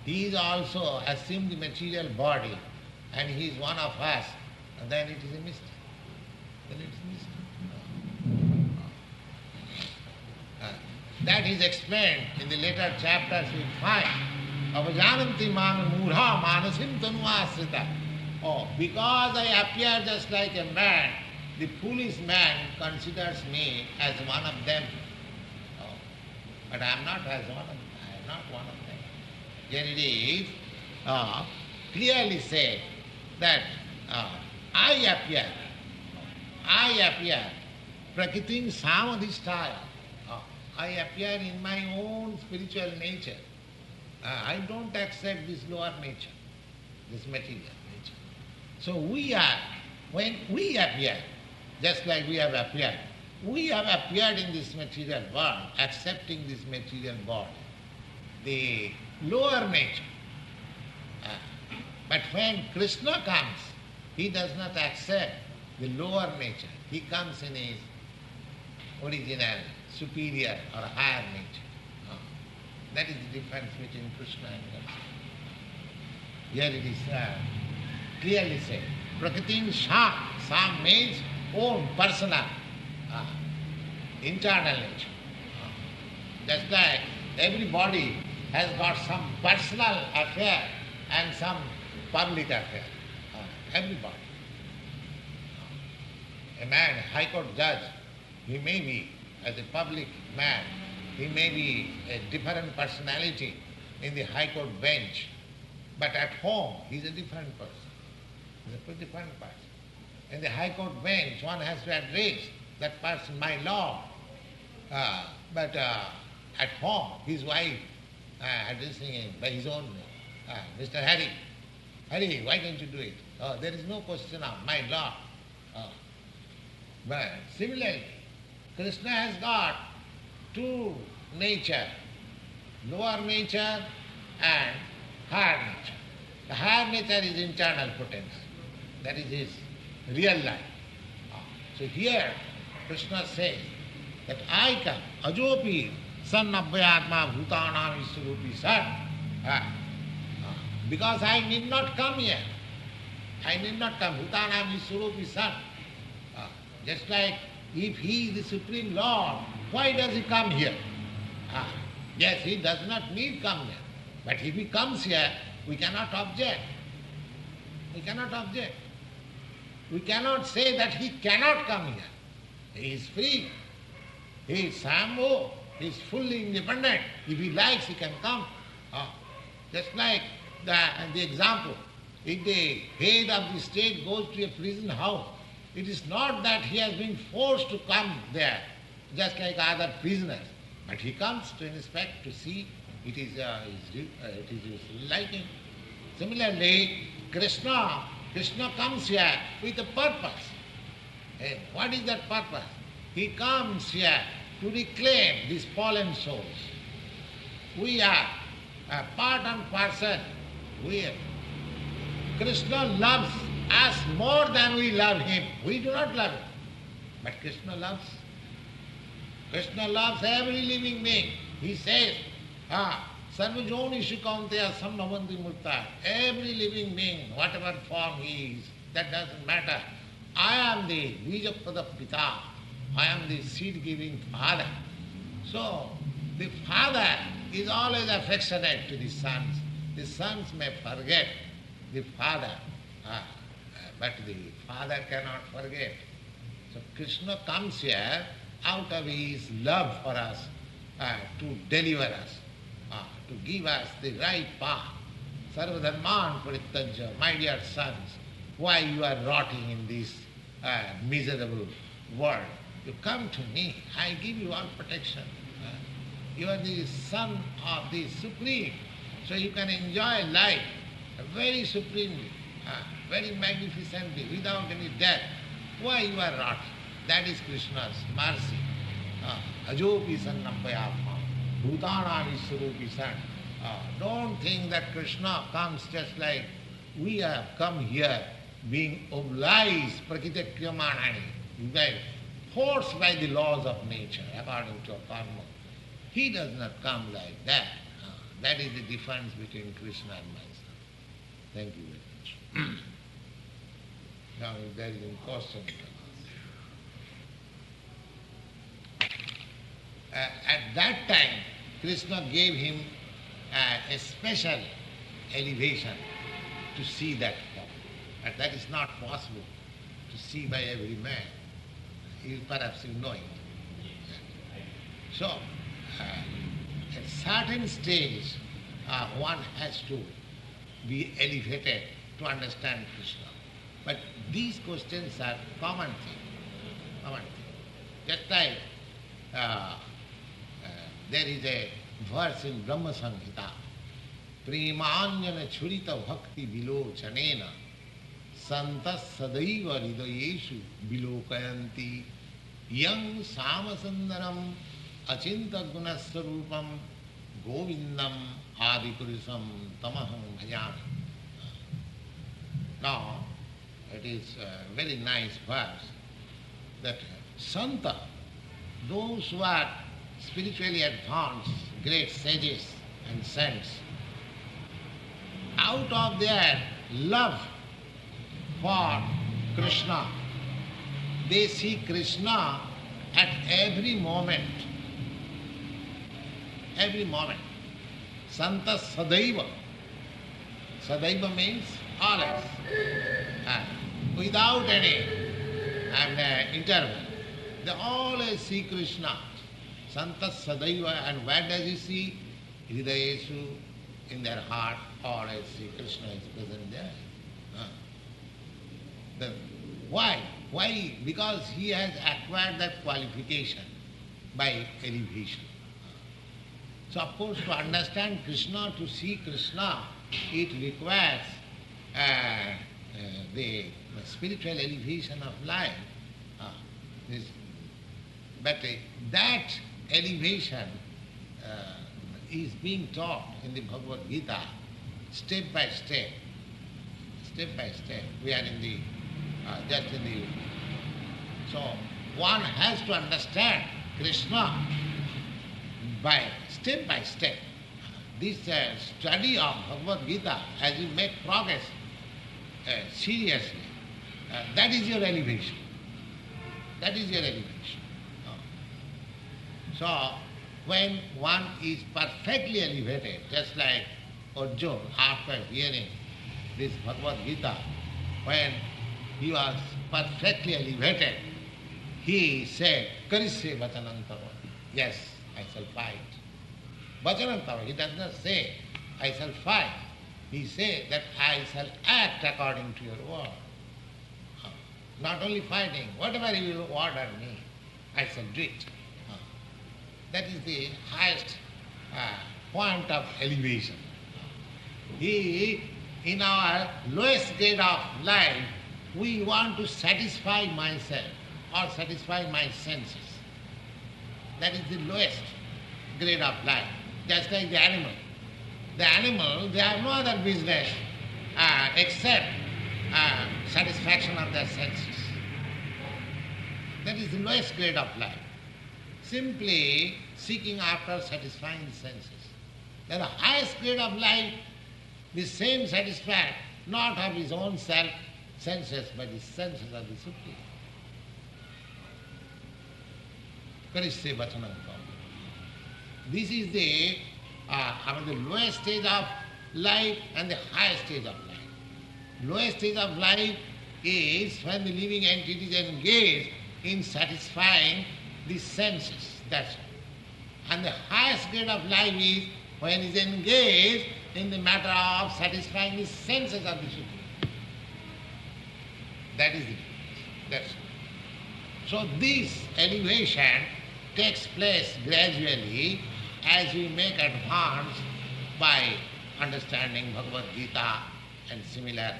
he is also assumed the material body and he is one of us, then it is a mistake. Then it is a mistake. That is explained in the later chapters we find. Avajananti mang murha manasim tanuasrita. Oh, because I appear just like a man, the foolish man considers me as one of them. Oh, but I am not as one of them. I am not one of them. Here it is clearly said that I appear, prakritim samadhisthaya. I appear in my own spiritual nature. I don't accept this lower nature, this material nature. So when we appear, just like we have appeared in this material world, accepting this material body, the lower nature. But when Krishna comes, he does not accept the lower nature. He comes in his original, superior or higher nature. That is the difference between Krishna and Krishna. Here it is clearly said. Prakritim Sam. Sam means own personal, internal nature. Just like everybody has got some personal affair and some public affair. Everybody. A man, High Court judge, he may be, as a public man, he may be a different personality in the High Court bench, but at home he is a different person. He is a different person. In the High Court bench, one has to address that person, my lord. But at home, his wife addressing him by his own name. Mr. Harry, why don't you do it? Oh, there is no question of my lord. But similarly, Krishna has got two nature, lower nature and higher nature. The higher nature is internal potency. That is his real life. So here Krishna says that I come, ajopi san abhyatma bhutanam iswarupi san. Because I need not come here. I need not come. Bhutanam iswarupi san. Just like if he is the Supreme Lord, why does he come here? Yes, he does not need come here. But if he comes here, we cannot object. We cannot object. We cannot say that he cannot come here. He is free. He is Sambhu. He is fully independent. If he likes, he can come. Just like the example, if the head of the state goes to a prison house, it is not that he has been forced to come there, just like other prisoners. But he comes to inspect, to see it is his liking. Similarly, Krishna comes here with a purpose. What is that purpose? He comes here to reclaim these fallen souls. We are a part and parcel. Krishna loves us more than we love him. We do not love him. But Krishna loves. Krishna loves every living being. He says, Sarvajonishu kaunteya samnavanti murta. Every living being, whatever form he is, that doesn't matter. I am the Bijapada Pita. I am the seed-giving father. So, the father is always affectionate to the sons. The sons may forget the father, but the father cannot forget. So Krishna comes here out of his love for us, to deliver us, to give us the right path. Sarvadharman parittajya, my dear sons, why you are rotting in this miserable world? You come to me, I give you all protection. You are the son of the Supreme, so you can enjoy life very supremely, very magnificently, without any death. Why you are rotting? That is Krishna's mercy. Ajopi sannapayatma, bhutanam iswarupi san. Don't think that Krishna comes just like we have come here, being obliged, prakritakyamanani, forced by the laws of nature, according to karma. He does not come like that. That is the difference between Krishna and myself. Thank you very much. Now, if there is any question, you can ask. At that time, Krishna gave him a special elevation to see that form. But that is not possible to see by every man. Perhaps you know it. So, at certain stage, one has to be elevated to understand Krishna. But these questions are common thing. Common thing. Just like there is a verse in Brahma Samhita, Premanyana churita bhakti vilochanena santas sadaiva hridayeshu vilokayanti yang samasundaram achinta gunaswarupam govindam adipurusham tamaham bhajami. Now, it is a very nice verse that Santa, those who are spiritually advanced, great sages and saints, out of their love for Krishna, they see Krishna at every moment. Every moment. Santa Sadaiva. Sadaiva means always. Without any interval. They always see Krishna. Santa Sadaiva. And where does he see? Hridayesu, in their heart, always see Krishna is present there. Why? Why? Because he has acquired that qualification by elevation. So of course to understand Krishna, to see Krishna, it requires the spiritual elevation of life. But that elevation is being taught in the Bhagavad Gita step by step. Step by step. We are in the just in the. So one has to understand Krishna by step. This study of Bhagavad Gita, as you make progress seriously, that is your elevation. That is your elevation. So when one is perfectly elevated, just like Arjuna, after hearing this Bhagavad Gita, when he was perfectly elevated, he said, Karisye Vachanantava. Yes, I shall fight. Vachanantava, he does not say, I shall fight. He said that I shall act according to your word. Not only fighting, whatever you will order me, I shall do it. That is the highest point of elevation. In our lowest grade of life, we want to satisfy myself or satisfy my senses. That is the lowest grade of life. Just like the animal. The animal, they have no other business except satisfaction of their senses. That is the lowest grade of life. Simply seeking after satisfying the senses. Then the highest grade of life, the same satisfied, not of his own self senses, but the senses of the Supreme. Karisye Vachanantava. This is the lowest stage of life and the highest stage of life. Lowest stage of life is when the living entity is engaged in satisfying the senses. That's all. And the highest grade of life is when he is engaged in the matter of satisfying the senses of the Supreme. That is the difference. That's all. So this elevation takes place gradually as we make advance by understanding Bhagavad Gita and similar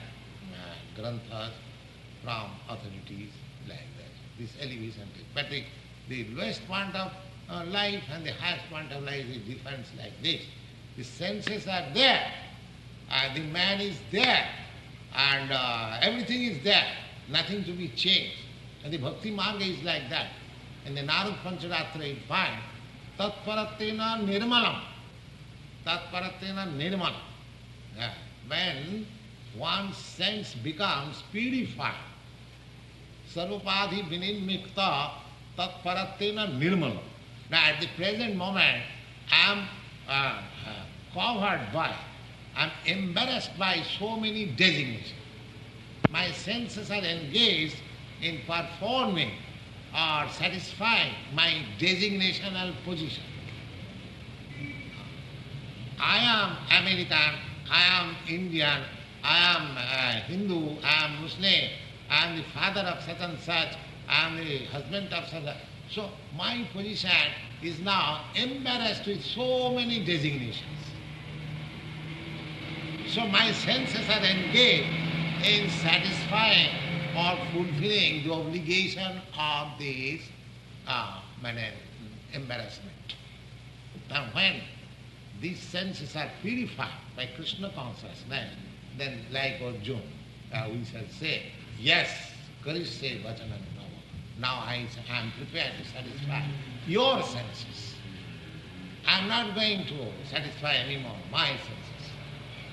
granthas from authorities like that. This elevation takes. But the lowest point of life and the highest point of life is different like this. The senses are there, the man is there, and everything is there, nothing to be changed. And the Bhakti Marga is like that. In the Narad Pancharatra you find tatparatena nirmalam. Tatparatena nirmalam. Yeah. When one's sense becomes purified, sarvapadhi vinimikta tatparatena nirmalam. Now at the present moment, I am covered by, I am embarrassed by so many designations. My senses are engaged in performing or satisfying my designational position. I am American, I am Indian, I am Hindu, I am Muslim, I am the father of such and such, I am the husband of such and such. So my position is now embarrassed with so many designations. So my senses are engaged in satisfying or fulfilling the obligation of this embarrassment. Now when these senses are purified by Krishna consciousness, then like Arjuna, we shall say, yes, Karishe Vajanam Nava. Now I am prepared to satisfy your senses. I am not going to satisfy anymore my senses.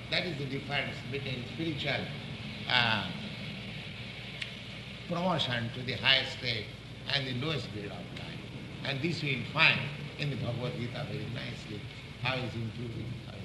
That is the difference between spiritual promotion to the highest state and the lowest grade of life. And this we will find in the Bhagavad Gita very nicely, how is improving, how